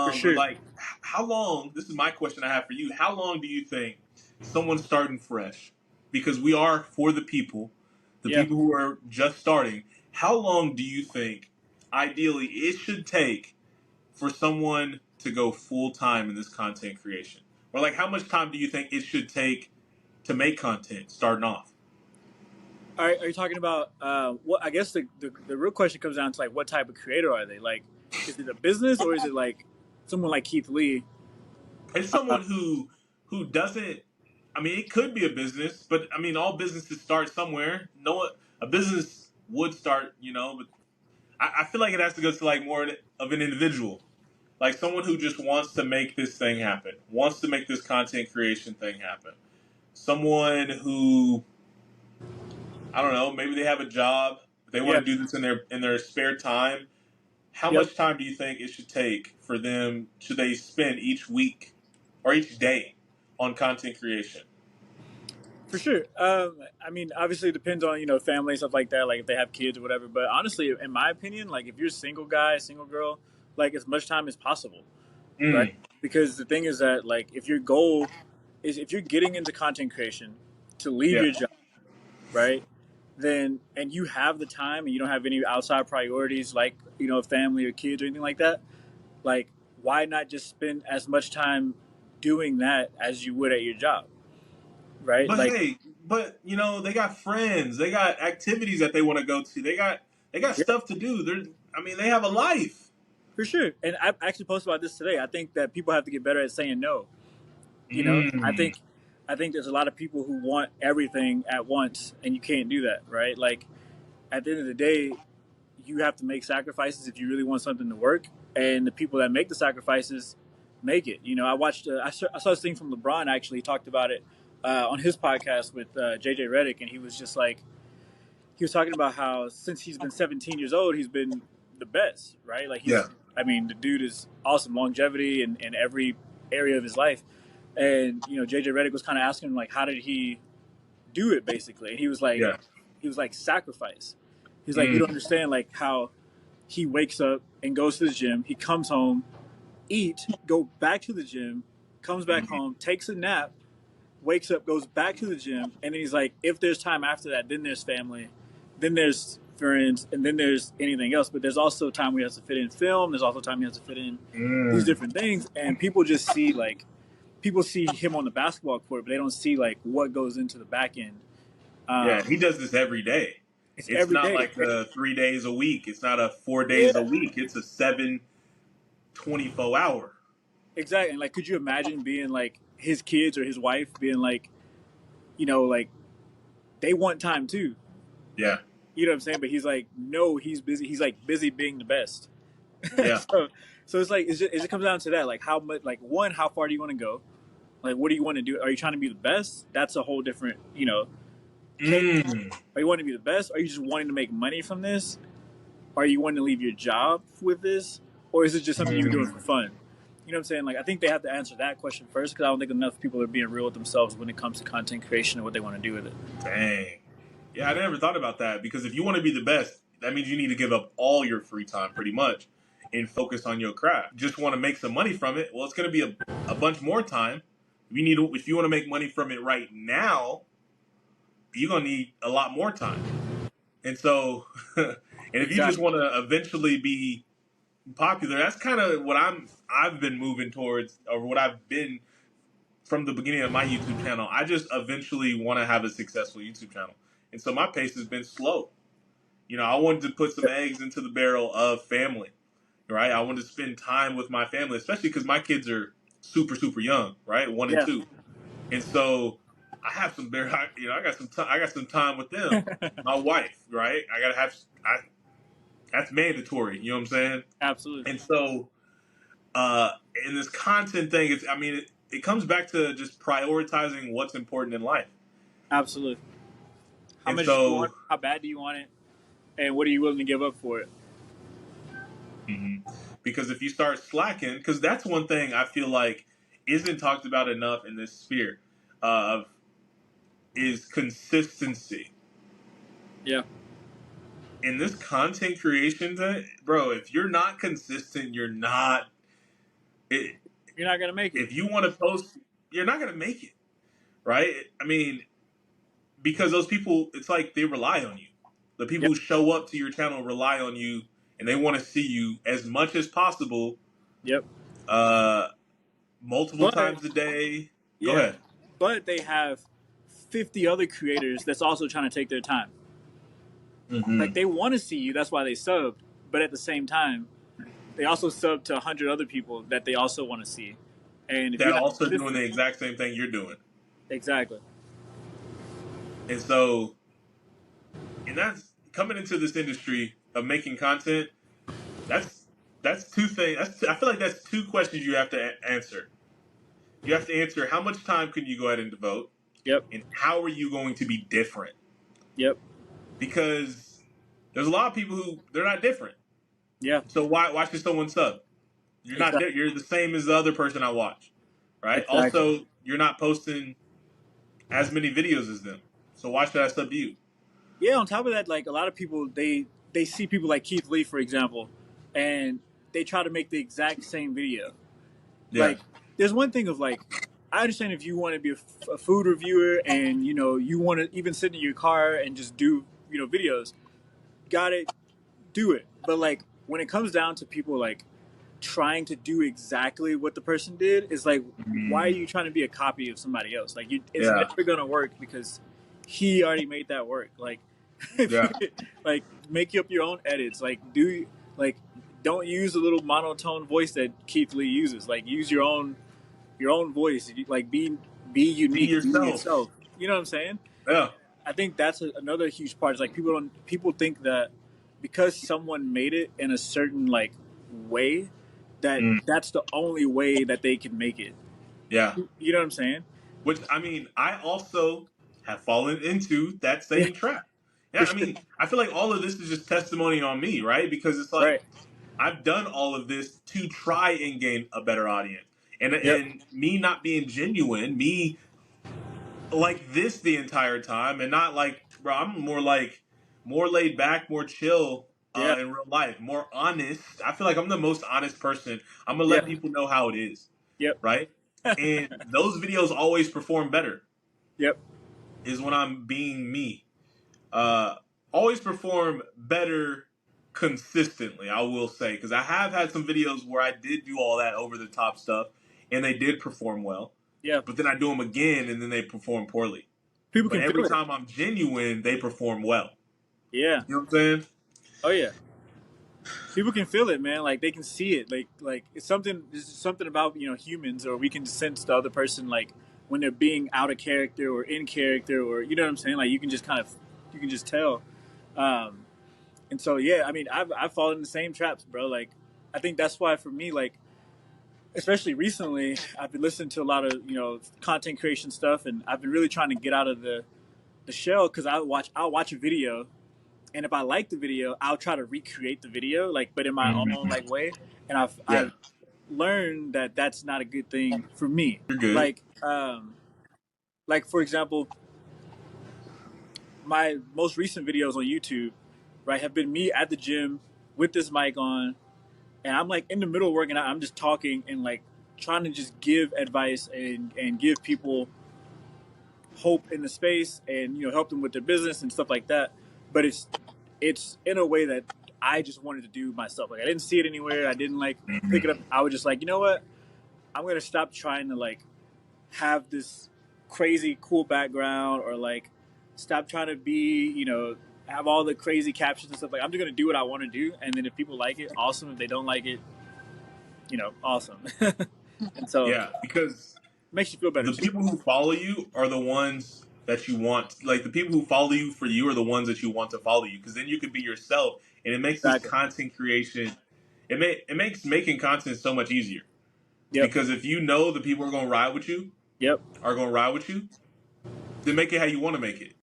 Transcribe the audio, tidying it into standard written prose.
For But sure. like, how long? This is my question I have for you. How long do you think someone starting fresh, because we are for the Yeah. people who are just starting? How long do you think, ideally, it should take for someone to go full time in this content creation? Or like, how much time do you think it should take to make content starting off? Are you talking about what? I guess the real question comes down to like what type of creator are they? Like, is it a business or is it like someone like Keith Lee? It's someone who doesn't. I mean, it could be a business, but I mean, all businesses start somewhere. No, a business would start, but I feel like it has to go to like more of an individual, like someone who just wants to make this thing happen, wants to make this content creation thing happen. Someone who, I don't know, maybe they have a job, but they want Yeah. to do this in their spare time. How Yep. much time do you think it should take for them? Should they spend each week or each day on content creation? For sure. I mean, obviously, it depends on family and stuff like that. Like if they have kids or whatever. But honestly, in my opinion, like if you're a single guy, single girl, like as much time as possible, right? Mm, Because the thing is that like if your goal is if you're getting into content creation to leave yeah. your job, right? Then and you have the time and you don't have any outside priorities like family or kids or anything like that. Like why not just spend as much time doing that as you would at your job, right? But Like hey, they got friends, they got activities that they want to go to, they got yeah, stuff to do. I mean, they have a life. for sure. And I actually posted about this today. I think that people have to get better at saying no. You know, I Mm, think I think there's a lot of people who want everything at once, and you can't do that, right? Like at the end of the day, you have to make sacrifices if you really want something to work. And the people that make the sacrifices make it. I watched. I saw this thing from LeBron. Actually, he talked about it on his podcast with JJ Redick, and he was just like he was talking about how since he's been 17 years old, he's been the best, right? Like yeah. he's. I mean, the dude is awesome, longevity in every area of his life. And JJ Redick was kind of asking him like, how did he do it basically? And Yeah. he was like sacrifice. He's like, you don't Mm, understand like how he wakes up and goes to the gym. He comes home, eat, go back to the gym, comes back mm, home, takes a nap, wakes up, goes back to the gym, and then he's like, if there's time after that, then there's family, then there's friends, and then there's anything else. But there's also time we have to fit in film. There's also time we have to fit in these mm. different things, and people just see like people see him on the basketball court, but they don't see like what goes into the back end. Yeah, he Um, does this every day. it's It's every not day. like 3 days a week. It's not a 4 days a Yeah, week. It's a 7 24 hour. exactly. And like, could you imagine being like his kids or his wife being like, like they want time too. Yeah, You know what I'm saying? But he's like, no, he's busy. He's like busy being the best. yeah. so, so it's like it comes down to that. Like how much? Like one, how far do you want to go? Like what do you want to do? Are you trying to be the best? That's a whole different case. Mm, Are you wanting to be the best? Are you just wanting to make money from this? Are you wanting to leave your job with this? Or is it just something you're doing for mm. fun? You know what I'm saying? Like I think they have to answer that question first because I don't think enough people are being real with themselves when it comes to content creation and what they want to do with it. Dang. Yeah, I never thought about that because if you want to be the best, that means you need to give up all your free time pretty much and focus on your craft. Just want to make some money from it. Well, it's going to be a bunch more time. If you want to make money from it right now, you're going to need a lot more time. And so, and if you just Exactly. want to eventually be popular, that's kind of what I've been moving towards, or what I've been from the beginning of my YouTube channel. I just eventually want to have a successful YouTube channel. And so my pace has been slow. I wanted to put some eggs into the barrel of family, right? I wanted to spend time with my family, especially because my kids are super, super young, right? One and Yeah. two. And so I have some I got some time. I got some time with them. My wife, right? I gotta have. That's mandatory. You know what I'm saying? Absolutely. And so, uh, in this content thing, it comes back to just prioritizing what's important in life. Absolutely. How And much do you so, want? How bad do you want it? And what are you willing to give up for it? mhm. Because if you start slacking, because that's one thing I feel like isn't talked about enough in this sphere, of is consistency. Yeah. In this content creation thing, bro, if you're not consistent, you're not. it, You're not gonna make it. if you want to post, you're not gonna make it, right? I mean, because those people, it's like they rely on you. The people Yep. who show up to your channel rely on you, and they want to see you as much as possible, Yep. uh, multiple But times a day. Go yeah, ahead. but they have 50 other creators that's also trying to take their time. Like Mm-hmm. they want to see you, that's why they subbed. But at the same time, they also sub to 100 other people that they also want to see. And if you're That not also doing the consistent, exact same thing you're doing, exactly. and so, and that's coming into this industry of making content. That's that's two things. I feel like that's two questions you have to answer. You have to answer how much time can you go ahead and devote, Yep. and how are you going to be different? Yep. Because there's a lot of people who they're not different. Yeah. So why should someone sub? You're not Exactly. you're the same as the other person I watch, right? Exactly. Also, you're not posting as many videos as them. So why should I sub to you? Yeah. On top of that, like a lot of people, they see people like Keith Lee, for example, and they try to make the exact same video. Yeah. Like, there's one thing of like, I understand if you want to be a food reviewer and you want to even sit in your car and just do videos, got it, do it. But like when it comes down to people like trying to do exactly what the person did, it's like, why are Mm, you trying to be a copy of somebody else? Like, it's yeah. never gonna work because he already made that work. Like, if you Yeah. like make up your own edits, like don't use the little monotone voice that Keith Lee uses. Like, use your own voice. Like, be Be unique, be yourself. yourself. You know what I'm saying? Yeah. I think that's another huge part. Is like people think that because someone made it in a certain like way, that Mm, that's the only way that they can make it. yeah. You know what I'm saying? Which I mean, I also have fallen into that Yeah, same trap. for Yeah, I sure. mean, I feel like all of this is just testimony on me, right? Because it's like Right. I've done all of this to try and gain a better audience. And Yep. me not being genuine, me like this the entire time, and not like, bro, I'm more like more laid back, more chill Yeah. in real life, more honest. I feel like I'm the most honest person. I'm gonna Yeah. let people know how it is, Yep. right? And those videos always perform better Yep. is when I'm being me. Uh, always perform better consistently, I will say, because I have had some videos where I did do all that over the top stuff and they did perform well, Yeah. but then I do them again and then they perform poorly. People But can every feel it. time I'm genuine, they perform well. Yeah. You know what I'm saying? Oh yeah. People can feel it, man. Like they can see it. Like it's something. There's something about humans, or we can sense the other person like when they're being out of character or in character, or you know what I'm saying. Like you can just tell. Um, and so yeah, I mean, I've fallen in the same traps, bro. Like I think that's why for me, like especially recently, I've been listening to a lot of content creation stuff, and I've been really trying to get out of the shell because I'll watch a video, and if I like the video, I'll try to recreate the video, like, but in my own Mhm. like way. And I've Yeah, I've learned that that's not a good thing for me. you're good. Like for example, my most recent videos on YouTube, right, have been me at the gym with this mic on, and I'm like in the middle of working out. I'm just talking and like trying to just give advice and give people hope in the space and help them with their business and stuff like that. But it's in a way that I just wanted to do myself. Like I didn't see it anywhere. I didn't like pick it up. Mhm. I was just like, you know what? I'm gonna stop trying to like have this crazy cool background or like stop trying to be have all the crazy captions and stuff. Like I'm just gonna do what I want to do, and then if people like it, awesome. If they don't like it, awesome. And so it Yeah, because makes you feel better the too. people who follow you are the ones that you want. Like the people who follow you for you are the ones that you want to follow you, because then you can be yourself, and it makes this Exactly. content creation. It makes making content so much easier Yep. because if you know the people are going to ride with you, Yep. are going to ride with you, then make it how you want to make it.